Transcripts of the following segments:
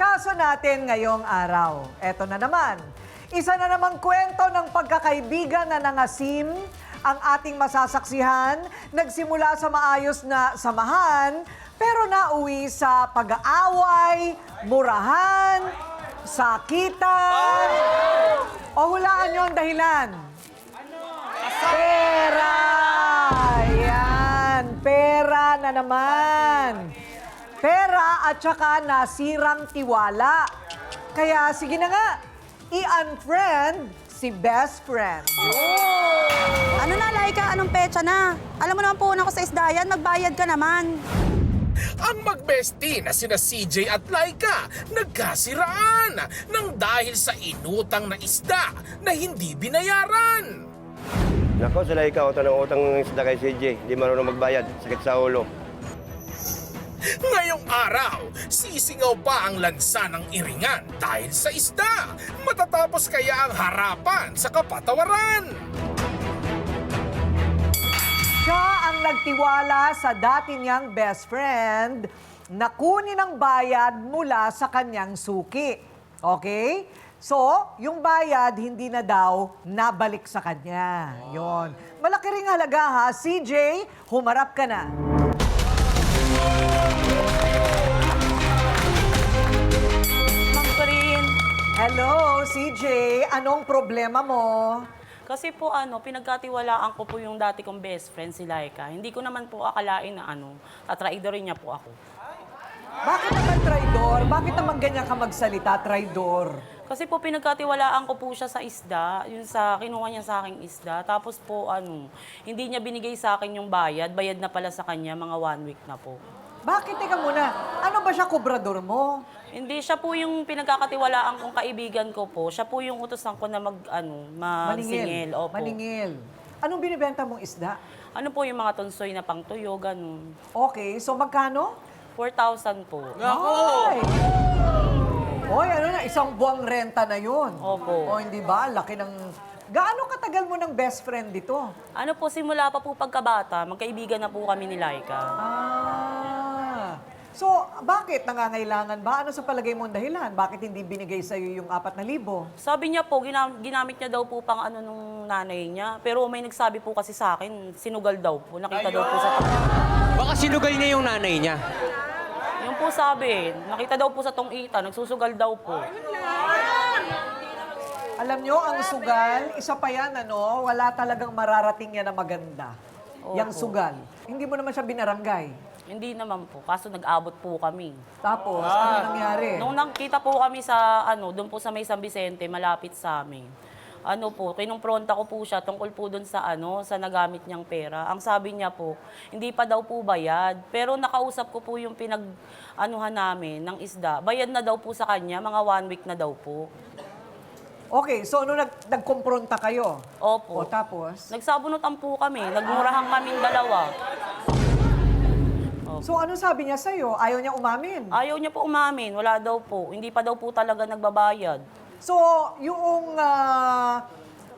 kaso natin ngayong araw. Eto na naman. Isa na namang kwento ng pagkakaibigan na nangasim ang ating masasaksihan. Nagsimula sa maayos na samahan, pero nauwi sa pag-aaway, murahan, sakitan. O hulaan nyo ang dahilan. Pera! Yan, pera na naman. Pera at saka nasirang tiwala. Kaya sige na nga, i-unfriend si best friend. Ano na, Laika? Anong petsa na? Alam mo naman po ako sa isdayan, magbayad ka naman. Ang magbesti na sina CJ at Laika nagkasiraan nang dahil sa inutang na isda na hindi binayaran. Nako, si Laika, utang ng utang ng isda kay CJ. Hindi marunong magbayad. Sakit sa ulo. Ngayong araw, sisingaw pa ang lansa ng iringan dahil sa isda. Matatapos kaya ang harapan sa kapatawaran? Siya ang nagtiwala sa dati niyang best friend na kunin ang bayad mula sa kanyang suki. Okay? So, yung bayad hindi na daw nabalik sa kanya. Yon. Malaki ring halaga ha. CJ, humarap ka na. Ma'am Corinne, Hello, CJ. Anong problema mo? Kasi po pinagkatiwalaan ko po yung dati kong best friend si Laika. Hindi ko naman po akalain na tatraidorin niya po ako. Bakit naman traidor? Bakit naman ganyan ka magsalita, traidor? Kasi po pinagkatiwalaan ko po siya sa isda, yung sa kinuha niya sa aking isda. Tapos po hindi niya binigay sa akin yung bayad na pala sa kanya mga 1 week na po. Bakit? Teka muna. Ano ba siya, kubrador mo? Hindi siya po yung pinagkakatiwalaan kong kaibigan ko po. Siya po yung utosan ko na magsingil. Opo. Maningil. Anong binibenta mong isda? Ano po yung mga tonsoy na pangtuyo, ganun. Okay, so magkano? 4,000 po. Ay! Hoy, ano na, isang buwang renta na yun. Opo. O, hindi ba? Laki ng... Gaano katagal mo ng best friend dito? Ano po, simula pa po pagkabata, magkaibigan na po kami ni Laika. So, bakit nangangailangan ba? Ano sa palagay mo ang dahilan? Bakit hindi binigay sa'yo yung 4,000? Sabi niya po, ginamit niya daw po pang nung nanay niya. Pero may nagsabi po kasi sa akin, sinugal daw po. Nakita daw po sa Baka sinugal niya yung nanay niya. Yung po sabi, nakita daw po sa tong-ita, nagsusugal daw po. Alam nyo, ang sugal, isa pa yan, wala talagang mararating yan na maganda. Opo. Yang sugal. Hindi mo naman siya binaranggay. Hindi naman po, kaso nag-abot po kami. Tapos, ano nangyari? Nung nakita po kami sa, doon po sa may San Vicente, malapit sa amin. Kinumpronta ko po siya tungkol po doon sa sa nagamit niyang pera. Ang sabi niya po, hindi pa daw po bayad. Pero nakausap ko po yung namin ng isda. Bayad na daw po sa kanya, mga 1 week na daw po. Okay, so nagkumpronta kayo? O Opo. tapos? Nagsabunutan po kami, nagmurahan kaming dalawa. So ano sabi niya sa'yo? Ayaw niya umamin? Ayaw niya po umamin, wala daw po. Hindi pa daw po talaga nagbabayad. So, yung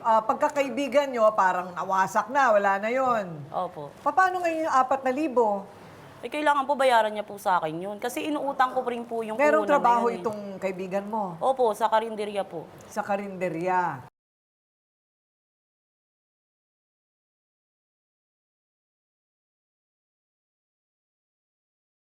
pagkakaibigan nyo, parang nawasak na, wala na yon. Opo. Paano ngayon yung 4,000? Kailangan po bayaran niya po sa akin yun. Kasi inuutang ko rin po yung Merong puhunan na trabaho yun, eh. itong kaibigan mo Opo, sa karinderya po. sa karinderya.